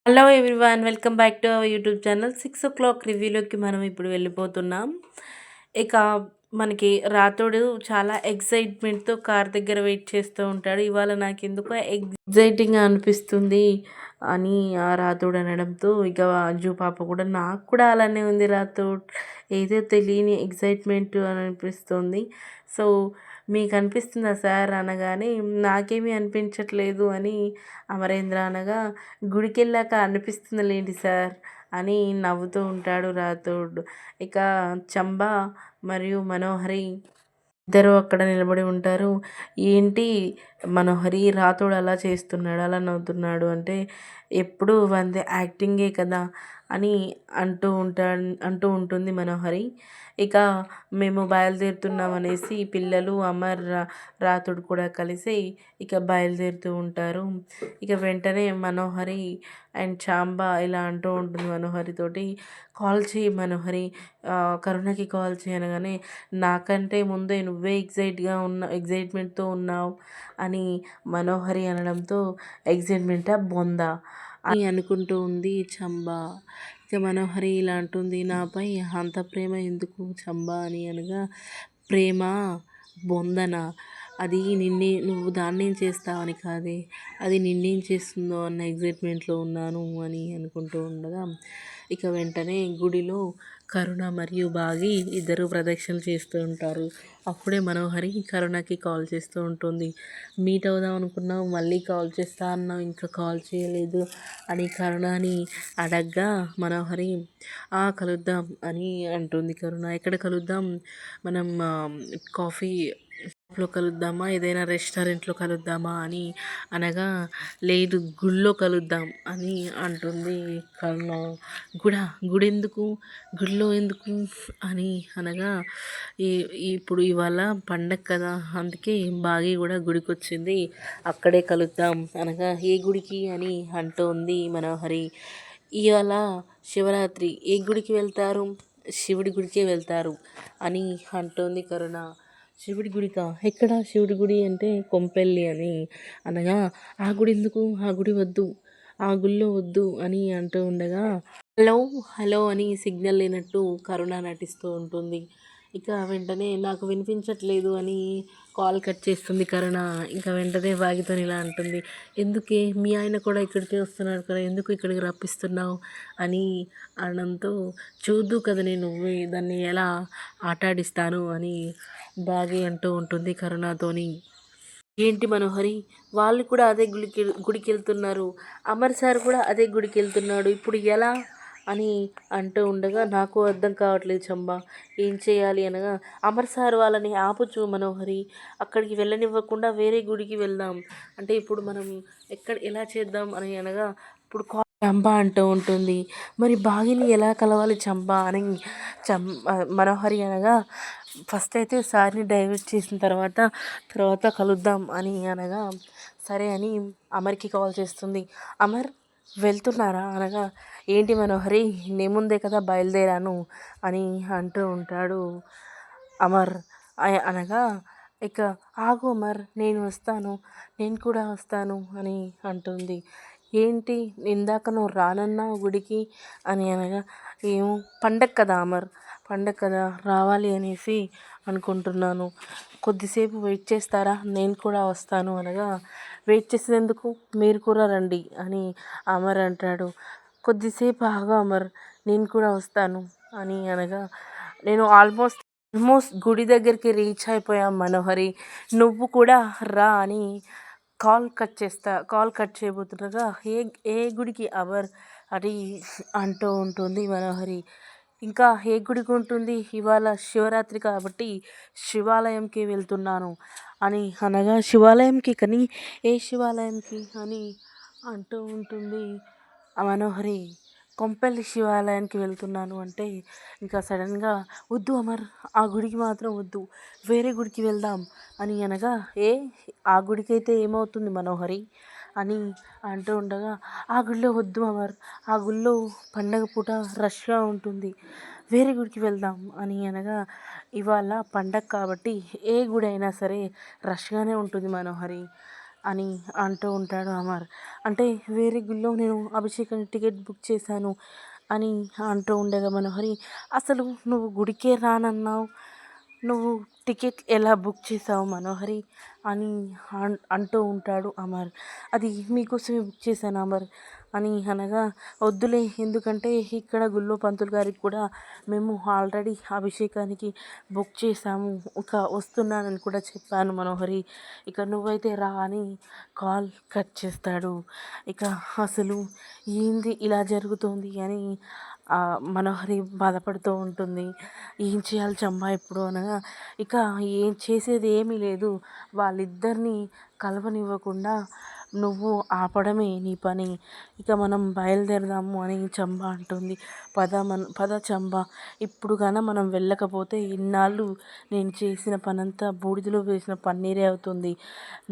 Hello everyone, welcome back to our YouTube channel. 6 o'clock రివ్యూలోకి మనం ఇప్పుడు వెళ్ళిపోతున్నాం. ఇక మనకి రాతోడు చాలా ఎక్సైట్మెంట్తో కార్ దగ్గర వెయిట్ చేస్తూ ఉంటాడు. ఇవాళ నాకు ఎందుకో ఎగ్జైటింగ్గా అనిపిస్తుంది అని ఆ రాతోడు అనడంతో ఇక అంజు పాప కూడా నాకు కూడా అలానే ఉంది రాతోడ్, ఏదో తెలియని ఎగ్జైట్మెంట్ అని అనిపిస్తుంది. సో మీకు అనిపిస్తుందా సార్ అనగానే నాకేమీ అనిపించట్లేదు అని అమరేంద్ర అనగా గుడికెళ్ళాక అనిపిస్తుందిలేండి సార్ అని నవ్వుతూ ఉంటాడు రాథోడ్. ఇక చంబా మరియు మనోహరి ఇద్దరు అక్కడ నిలబడి ఉంటారు. ఏంటి మనోహరి, రాథోడ్ అలా చేస్తున్నాడు, అలా నవ్వుతున్నాడు అంటే ఎప్పుడు వందే యాక్టింగే కదా అని అంటూ ఉంటుంది మనోహరి. ఇక మేము బయలుదేరుతున్నాం అనేసి పిల్లలు అమర్ రాథోడ్ కూడా కలిసి ఇక బయలుదేరుతూ ఉంటారు. ఇక వెంటనే మనోహరి అండ్ చాంబా ఇలా అంటూ ఉంటుంది మనోహరితోటి, కాల్ చేయి మనోహరి, కరుణకి కాల్ చేయనగానే నాకంటే ముందే నువ్వే ఎగ్జైట్మెంట్తో ఉన్నావు అని మనోహరి అనడంతో ఎగ్జైట్మెంటా బొందా అని అనుకుంటూ ఉంది చంబా. ఇక మనోహరి ఇలా అంటుంది, నాపై అంత ప్రేమ ఎందుకు చంబా అని అనగా, ప్రేమ బొందన, అది నువ్వు దాన్నేం చేస్తావని కాదే, అది నిన్నేం చేస్తుందో అన్న ఎగ్జైట్మెంట్లో ఉన్నాను అని అనుకుంటూ ఉండగా ఇక వెంటనే గుడిలో కరుణ మరియు బాగి ఇద్దరు ప్రదక్షిణలు చేస్తూ ఉంటారు. అప్పుడే మనోహరి కరుణకి కాల్ చేస్తూ ఉంటుంది. మీట్ అవుదాం అనుకున్నావు, మళ్ళీ కాల్ చేస్తా అన్నావు, ఇంకా కాల్ చేయలేదు అని కరుణని అడగ్గా మనోహరి కలుద్దాం అని అంటుంది. కరుణ ఎక్కడ కలుద్దాం, మనం కాఫీ షాప్లో కలుద్దామా, ఏదైనా రెస్టారెంట్లో కలుద్దామా అని అనగా, లేదు గుళ్ళో కలుద్దాం అని అంటుంది కరుణ. గుడెందుకు, గుడిలో ఎందుకు అని అనగా, ఇప్పుడు ఇవాళ పండగ కదా, అందుకే బాగి కూడా గుడికి వచ్చింది, అక్కడే కలుద్దాం అనగా, ఏ గుడికి అని అంటోంది మనోహరి. ఇవాళ శివరాత్రి, ఏ గుడికి వెళ్తారు, శివుడి గుడికే వెళ్తారు అని అంటోంది కరుణ. శివుడి గుడికా, ఎక్కడ శివుడి గుడి అంటే కొంపెల్లి అని అనగా, ఆ గుడి ఎందుకు, ఆ గుడి వద్దు, ఆ గుళ్ళో వద్దు అని అంటూ ఉండగా, హలో హలో అని సిగ్నల్ లేనట్టు కరుణ నటిస్తూ ఉంటుంది. ఇక వెంటనే నాకు వినిపించట్లేదు అని కాల్ కట్ చేస్తుంది కరుణ. ఇంకా వెంటనే వాగితో ఇలా అంటుంది, ఎందుకే మీ ఆయన కూడా ఇక్కడికే వస్తున్నాడు కదా, ఎందుకు ఇక్కడికి రప్పిస్తున్నావు అని అనడంతో, చూద్దు కదా నేను దాన్ని ఎలా ఆటాడిస్తాను అని బాగి అంటూ ఉంటుంది కరుణతోని. ఏంటి మనోహరి, వాళ్ళు కూడా అదే గుడికి వెళ్తున్నారు, అమర్ సార్ కూడా అదే గుడికి వెళ్తున్నాడు, ఇప్పుడు ఎలా అని అంటూ ఉండగా, నాకు అర్థం కావట్లేదు చంబా, ఏం చేయాలి అనగా, అమర్ సార్ వాళ్ళని ఆపుచు మనోహరి, అక్కడికి వెళ్ళనివ్వకుండా వేరే గుడికి వెళ్దాం అంటే ఇప్పుడు మనం ఎలా చేద్దాం అని అనగా, ఇప్పుడు చంబా అంటూ ఉంటుంది. మరి బాగిని ఎలా కలవాలి చంబా అని మనోహరి అనగా, ఫస్ట్ అయితే సార్ని డైవర్ట్ చేసిన తర్వాత కలుద్దాం అని అనగా, సరే అని అమర్కి కాల్ చేస్తుంది. అమర్ వెళ్తున్నారా అనగా, ఏంటి మనోహరి, నీ ముందే కదా బయలుదేరాను అని అంటూ ఉంటాడు అమర్. అనగా ఇక, ఆగు అమర్, నేను కూడా వస్తాను అని అంటుంది. ఏంటి ఇందాక నువ్వు రానన్నావు గుడికి అని అనగా, ఏమో పండగ కదా అమర్, పండగ కదా రావాలి అనేసి అనుకుంటున్నాను, కొద్దిసేపు వెయిట్ చేస్తారా, నేను కూడా వస్తాను అనగా, వెయిట్ చేసేందుకు మీరు కూడా రండి అని అమర్ అంటాడు. కొద్దిసేపు ఆగు అమర్, నేను కూడా వస్తాను అని అనగా, నేను ఆల్మోస్ట్ గుడి దగ్గరికి రీచ్ అయిపోయాం మనోహరి, నువ్వు కూడా రా అని కాల్ కట్ చేయబోతుండగా, ఏ గుడికి అమర్ అని అంటూ ఉంటుంది మనోహరి. ఇంకా ఏ గుడికి ఉంటుంది, ఇవాళ శివరాత్రి కాబట్టి శివాలయంకి వెళ్తున్నాను అని అనగా, శివాలయంకి కానీ ఏ శివాలయంకి అని అంటూ ఉంటుంది మనోహరి. కొంపెల్లి శివాలయానికి వెళ్తున్నాను అంటే ఇంకా సడన్గా, వద్దు అమర్, ఆ గుడికి మాత్రం వద్దు, వేరే గుడికి వెళ్దాం అని అనగా, ఆ గుడికి అయితే ఏమవుతుంది మనోహరి అని అంటూ ఉండగా, ఆ గుడిలో వద్దు అమర్, ఆ గుడిలో పండగ పూట రష్గా ఉంటుంది, వేరే గుడికి వెళ్దాం అని అనగా, ఇవాళ పండగ కాబట్టి ఏ గుడి అయినా సరే రష్గానే ఉంటుంది మనోహరి, అని అంటూ ఉంటాడు అమర్. అంటే వేరే గుళ్ళో నేను అభిషేకానికి టికెట్ బుక్ చేశాను అని అంటూ ఉండగా మనోహరి, అసలు నువ్వు గుడికే రానన్నావు, నువ్వు టికెట్ ఎలా బుక్ చేసావు మనోహరి అని అంటూ ఉంటాడు అమర్. అది మీకోసమే బుక్ చేశాను అమర్ అని అనగా, వద్దులే, ఎందుకంటే ఇక్కడ గుళ్ళో పంతులు గారికి కూడా మేము ఆల్రెడీ అభిషేకానికి బుక్ చేశాము, ఇక వస్తున్నానని కూడా చెప్పాను మనోహరి, ఇక నువ్వైతే రా అని కాల్ కట్ చేస్తాడు. ఇక అసలు ఏంది ఇలా జరుగుతోంది అని మనోహరి బాధపడుతూ ఉంటుంది. ఏం చేయాలి చంబా ఇప్పుడు అనగా, ఇక ఏం చేసేది ఏమీ లేదు, వాళ్ళిద్దరినీ కలవనివ్వకుండా నువ్వు ఆపడమే నీ పని, ఇక మనం బయలుదేరదాము అని చంబా అంటుంది. పద చంబా, ఇప్పుడు మనం వెళ్ళకపోతే ఇన్నాళ్ళు నేను చేసిన పనంతా బూడిదలో వేసిన పన్నీరే అవుతుంది,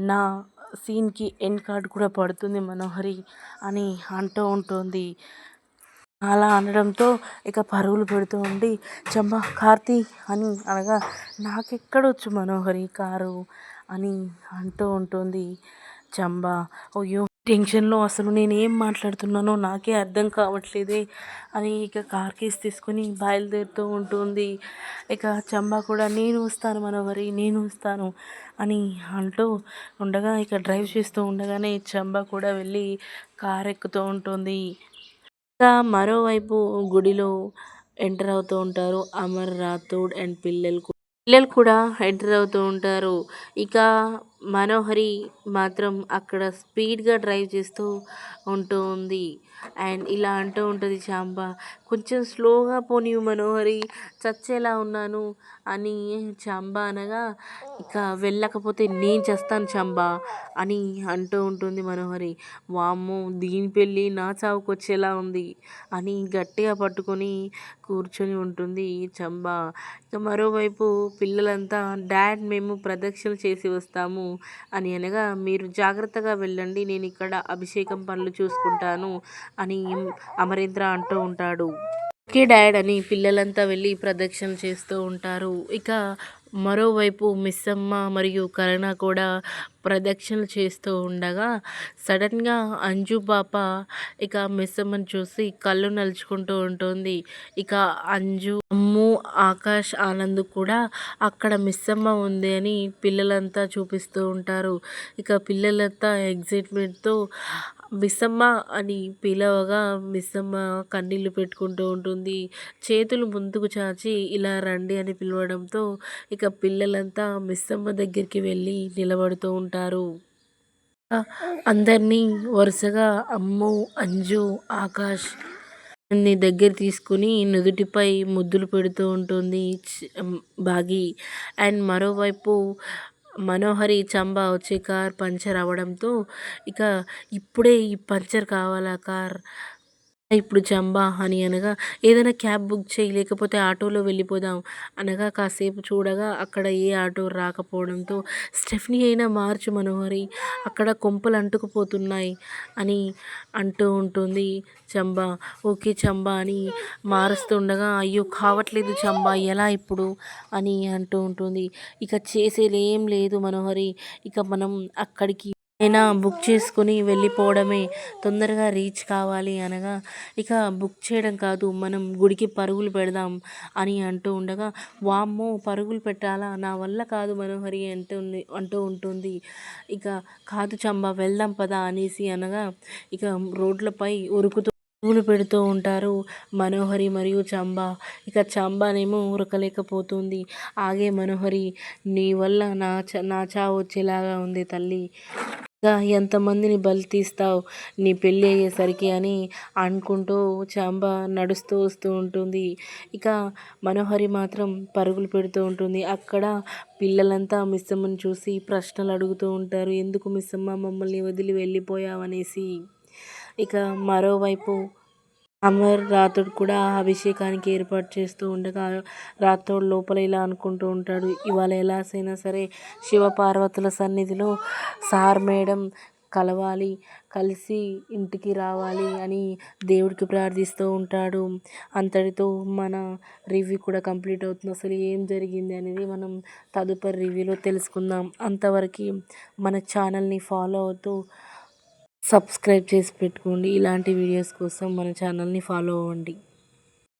నా సీన్కి ఎండ్ కార్డ్ కూడా పడుతుంది మనోహరి అని అంటూ ఉంటుంది. అలా అనడంతో ఇక పరుగులు పెడుతూ ఉండి, చంబా కార్తీ అని అనగా, నాకెక్కడొచ్చు మనోహరి కారు అని అంటూ ఉంటుంది చంబా. అయ్యో, టెన్షన్లో అసలు నేనేం మాట్లాడుతున్నానో నాకే అర్థం కావట్లేదే అని ఇక కార్ కీస్ తీసుకొని బయలుదేరుతూ ఉంటుంది. ఇక చంబా కూడా నేను వస్తాను మనోహరి, నేను వస్తాను అని అంటూ ఉండగా, ఇక డ్రైవ్ చేస్తూ ఉండగానే చంబా కూడా వెళ్ళి కార్ ఎక్కుతూ ఉంటుంది. ఇంకా మరోవైపు గుడిలో ఎంటర్ అవుతూ ఉంటారు అమర్, రాథోడ్ అండ్ పిల్లలు కూడా ఎంటర్ అవుతూ ఉంటారు. ఇక మనోహరి మాత్రం అక్కడ స్పీడ్గా డ్రైవ్ చేస్తూ ఉంటుంది. అండ్ ఇలా అంటూ ఉంటుంది చాంబా, కొంచెం స్లోగా పోనీవు మనోహరి, చచ్చేలా ఉన్నాను అని చాంబా అనగా, ఇక వెళ్ళకపోతే నేను చేస్తాను చంబా అని అంటూ ఉంటుంది మనోహరి. వామ్మో, దీని పెళ్ళి నా చావుకు వచ్చేలా ఉంది అని గట్టిగా పట్టుకొని కూర్చొని ఉంటుంది చంబా. ఇక మరోవైపు పిల్లలంతా, డాడ్ మేము ప్రదక్షిణ చేసి వస్తాము అని అనగా, మీరు జాగ్రత్తగా వెళ్ళండి, నేను ఇక్కడ అభిషేకం పనులు చూసుకుంటాను అని అమరేంద్ర అంటూ ఉంటాడు. ఓకే డాడ్ అని పిల్లలంతా వెళ్ళి ప్రదక్షిణ చేస్తూ ఉంటారు. ఇక మరోవైపు మిస్సమ్మ మరియు కరుణ కూడా ప్రదక్షిణలు చేస్తూ ఉండగా, సడన్గా అంజు పాప ఇక మిస్సమ్మని చూసి కళ్ళు నలుచుకుంటూ ఉంటుంది. ఇక అంజు, అమ్ము, ఆకాష్, ఆనంద్ కూడా అక్కడ మిస్సమ్మ ఉంది అని పిల్లలంతా చూపిస్తూ ఉంటారు. ఇక పిల్లలంతా ఎగ్జైట్మెంట్తో మిస్సమ్మ అని పిలవగా మిస్సమ్మ కన్నీళ్లు పెట్టుకుంటూ ఉంటుంది. చేతులు ముందుకు చాచి ఇలా రండి అని పిలవడంతో ఇక పిల్లలంతా మిస్సమ్మ దగ్గరికి వెళ్ళి నిలబడుతూ ఉంటారు. అందరినీ వరుసగా అమ్ము, అంజు, ఆకాష్ ని దగ్గర తీసుకుని నుదుటిపై ముద్దులు పెడుతూ ఉంటుంది బాగి. అండ్ మరోవైపు మనోహరి, చంబా వచ్చి కార్ పంచర్ అవ్వడంతో ఇక ఇప్పుడే ఈ పంచర్ కావాలా కార్, ఇప్పుడు చంబా అని అనగా, ఏదైనా క్యాబ్ బుక్ చేయి, లేకపోతే ఆటోలో వెళ్ళిపోదాం అనగా, కాసేపు చూడగా అక్కడ ఏ ఆటో రాకపోవడంతో, స్టెఫ్నీ అయినా మార్చు మనోహరి, అక్కడ కొంపలు అంటుకుపోతున్నాయి అని అంటూ ఉంటుంది చంబా. ఓకే చంబా అని మారుస్తుండగా, అయ్యో కావట్లేదు చంబా, ఎలా ఇప్పుడు అని అంటూ ఉంటుంది. ఇక చేసేది ఏం లేదు మనోహరి, ఇక మనం అక్కడికి అయినా బుక్ చేసుకుని వెళ్ళిపోవడమే, తొందరగా రీచ్ కావాలి అనగా, ఇక బుక్ చేయడం కాదు, మనం గుడికి పరుగులు పెడదాం అని అంటూ ఉండగా, వామ్మో పరుగులు పెట్టాలా, నా వల్ల కాదు మనోహరి అంటూ ఉంటుంది. ఇక కాదు చంబా, వెళ్దాం పదా అనేసి అనగా, ఇక రోడ్లపై ఉరుకుతూ పరుగులు పెడుతూ ఉంటారు మనోహరి మరియు చంబా. ఇక చంబానేమో ఉరకలేకపోతుంది. ఆగే మనోహరి, నీ వల్ల నా చావు వచ్చేలాగా ఉంది తల్లి, ఇంకా ఎంతమందిని బలి తీస్తావు నీ పెళ్ళి అయ్యేసరికి అని అనుకుంటూ చాంబా నడుస్తూ వస్తూ ఉంటుంది. ఇక మనోహరి మాత్రం పరుగులు పెడుతూ ఉంటుంది. అక్కడ పిల్లలంతా మిస్సమ్మని చూసి ప్రశ్నలు అడుగుతూ ఉంటారు, ఎందుకు మిస్సమ్మ మమ్మల్ని వదిలి వెళ్ళిపోయావనేసి. ఇక మరోవైపు అమర్, రాథోడ్ కూడా అభిషేకానికి ఏర్పాటు చేస్తూ ఉండగా, రాథోడ్ లోపల ఇలా అనుకుంటూ ఉంటాడు, ఇవాళ ఎలాగైనా సరే శివపార్వతుల సన్నిధిలో సార్ మేడం కలవాలి, కలిసి ఇంటికి రావాలి అని దేవుడికి ప్రార్థిస్తూ ఉంటాడు. అంతటితో మన రివ్యూ కూడా కంప్లీట్ అవుతుంది. అసలు ఏం జరిగింది అనేది మనం తదుపరి రివ్యూలో తెలుసుకుందాం. అంతవరకు మన ఛానల్ని ఫాలో అవుతూ సబ్స్క్రైబ్ చేసి పెట్టుకోండి. ఇలాంటి వీడియోస్ కోసం మన ఛానల్ని ఫాలో అవ్వండి.